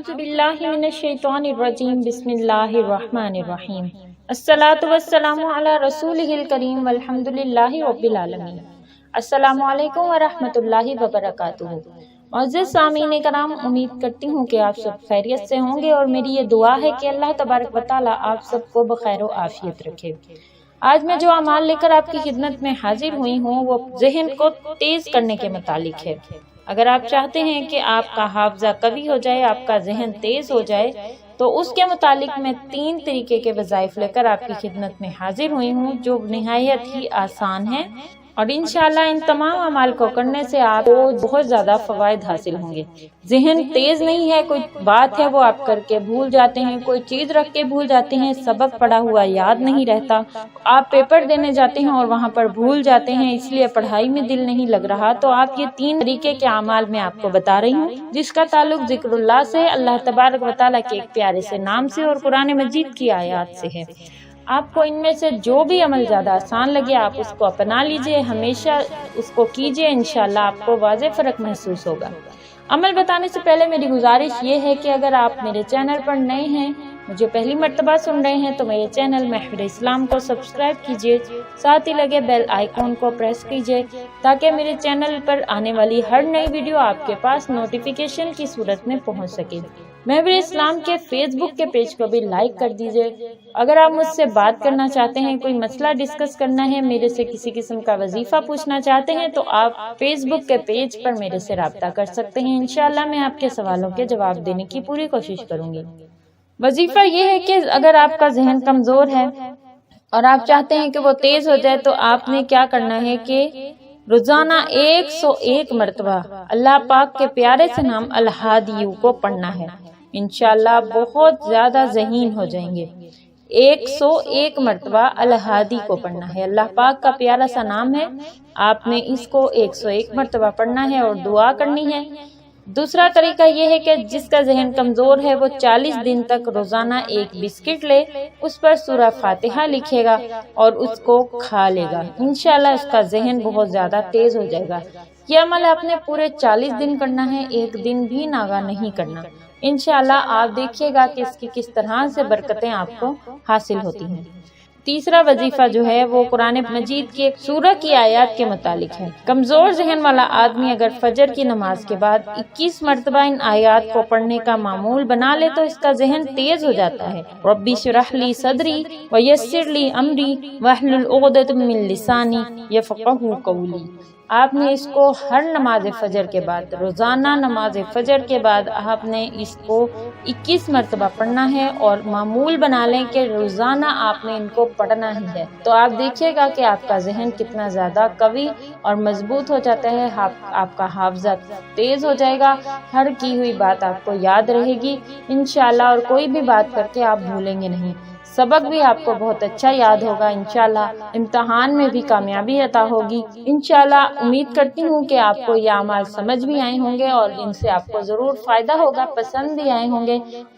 اعوذ باللہ من الشیطان الرجیم بسم اللہ الرحمن الرحیم الصلاۃ والسلام علی رسولہ الکریم والحمد للہ رب العالمین۔ السلام علیکم ورحمۃ اللہ وبرکاتہ۔ معزز سامعین کرام، امید کرتی ہوں کہ آپ سب خیریت سے ہوں گے اور میری یہ دعا ہے کہ اللہ تبارک و تعالیٰ آپ سب کو بخیر و عافیت رکھے۔ آج میں جو اعمال لے کر آپ کی خدمت میں حاضر ہوئی ہوں وہ ذہن کو تیز کرنے کے متعلق ہے۔ اگر آپ چاہتے ہیں کہ آپ کا حافظہ قوی ہو جائے، آپ کا ذہن تیز ہو جائے، تو اس کے متعلق میں 3 طریقے کے وظائف لے کر آپ کی خدمت میں حاضر ہوئی ہوں جو نہایت ہی آسان ہیں، اور انشاءاللہ ان تمام اعمال کو کرنے سے آپ کو بہت زیادہ فوائد حاصل ہوں گے۔ ذہن تیز نہیں ہے، کوئی بات ہے وہ آپ کر کے بھول جاتے ہیں، کوئی چیز رکھ کے بھول جاتے ہیں، سبق پڑھا ہوا یاد نہیں رہتا، آپ پیپر دینے جاتے ہیں اور وہاں پر بھول جاتے ہیں، اس لیے پڑھائی میں دل نہیں لگ رہا، تو آپ یہ 3 طریقے کے اعمال میں آپ کو بتا رہی ہوں جس کا تعلق ذکر اللہ سے، اللہ تبارک و تعالیٰ کے ایک پیارے سے نام سے اور قرآن مجید کی آیات سے ہے۔ آپ کو ان میں سے جو بھی عمل زیادہ آسان لگے آپ اس کو اپنا لیجئے، ہمیشہ اس کو کیجئے، انشاءاللہ آپ کو واضح فرق محسوس ہوگا۔ عمل بتانے سے پہلے میری گزارش یہ ہے کہ اگر آپ میرے چینل پر نئے ہیں، مجھے پہلی مرتبہ سن رہے ہیں، تو میرے چینل محور اسلام کو سبسکرائب کیجئے، ساتھ ہی لگے بیل آئیکن کو پریس کیجئے تاکہ میرے چینل پر آنے والی ہر نئی ویڈیو آپ کے پاس نوٹیفیکیشن کی صورت میں پہنچ سکے۔ محور اسلام کے فیس بک کے پیج کو بھی لائک کر دیجئے۔ اگر آپ مجھ سے بات کرنا چاہتے ہیں، کوئی مسئلہ ڈسکس کرنا ہے، میرے سے کسی قسم کا وظیفہ پوچھنا چاہتے ہیں، تو آپ فیس بک کے پیج پر میرے سے رابطہ کر سکتے ہیں۔ انشاءاللہ میں آپ کے سوالوں کے جواب دینے کی پوری کوشش کروں گی۔ وظیفہ یہ ہے کہ اگر آپ کا ذہن کمزور ہے اور آپ چاہتے ہیں کہ وہ تیز ہو جائے، تو آپ نے کیا کرنا ہے کہ روزانہ 101 مرتبہ اللہ پاک کے پیارے سے نام الہادی کو پڑھنا ہے۔ انشاءاللہ بہت زیادہ ذہین ہو جائیں گے۔ 101 مرتبہ الہادی کو پڑھنا ہے، اللہ پاک کا پیارا سا نام ہے، آپ نے اس کو 101 مرتبہ پڑھنا ہے اور دعا کرنی ہے۔ دوسرا طریقہ یہ ہے کہ جس کا ذہن کمزور ہے وہ 40 دن تک روزانہ ایک بسکٹ لے، اس پر سورہ فاتحہ لکھے گا اور اس کو کھا لے گا، انشاءاللہ اس کا ذہن بہت زیادہ تیز ہو جائے گا۔ یہ عمل آپ نے پورے 40 دن کرنا ہے، ایک دن بھی ناغہ نہیں کرنا۔ انشاءاللہ آپ دیکھیے گا کہ اس کی کس طرح سے برکتیں آپ کو حاصل ہوتی ہیں۔ تیسرا وظیفہ جو ہے وہ قرآن مجید کی ایک سورہ کی آیات کے متعلق ہے۔ کمزور ذہن والا آدمی اگر فجر کی نماز کے بعد 21 مرتبہ ان آیات کو پڑھنے کا معمول بنا لے تو اس کا ذہن تیز ہو جاتا ہے۔ ربی اشرح لی صدری ویسر لی امری واحلل عقدۃ من لسانی یفقہوا قولی۔ آپ نے اس کو ہر نماز فجر کے بعد، روزانہ نماز فجر کے بعد آپ نے اس کو 21 مرتبہ پڑھنا ہے اور معمول بنا لیں کہ روزانہ آپ نے ان کو پڑھنا ہی ہے، تو آپ دیکھیے گا کہ آپ کا ذہن کتنا زیادہ قوی اور مضبوط ہو جاتا ہے، آپ کا حافظہ تیز ہو جائے گا، ہر کی ہوئی بات آپ کو یاد رہے گی انشاءاللہ، اور کوئی بھی بات کر کے آپ بھولیں گے نہیں، سبق بھی آپ کو بہت اچھا یاد ہوگا، انشاءاللہ امتحان میں بھی کامیابی عطا ہوگی۔ انشاءاللہ امید کرتی ہوں کہ آپ کو یہ اعمال سمجھ بھی آئے ہوں گے اور ان سے آپ کو ضرور فائدہ ہوگا، پسند بھی آئے ہوں گے۔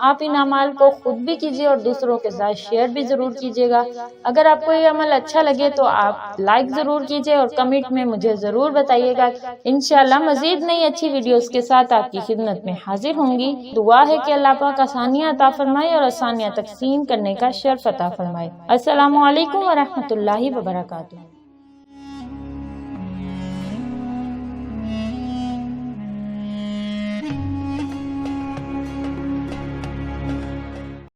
آپ ان اعمال کو خود بھی کیجیے اور دوسروں کے ساتھ شیئر بھی ضرور کیجیے گا۔ اگر آپ کو یہ عمل اچھا لگے تو آپ لائک ضرور کیجیے اور کمنٹ میں مجھے ضرور بتائیے گا۔ انشاءاللہ مزید نئی اچھی ویڈیوز کے ساتھ آپ کی خدمت میں حاضر ہوں گی۔ دعا ہے کہ اللہ پاک آسانیاں عطا فرمائے اور آسانیاں تقسیم کرنے کا شرف عطا فرمائے۔ السلام علیکم ورحمۃ اللہ وبرکاتہ۔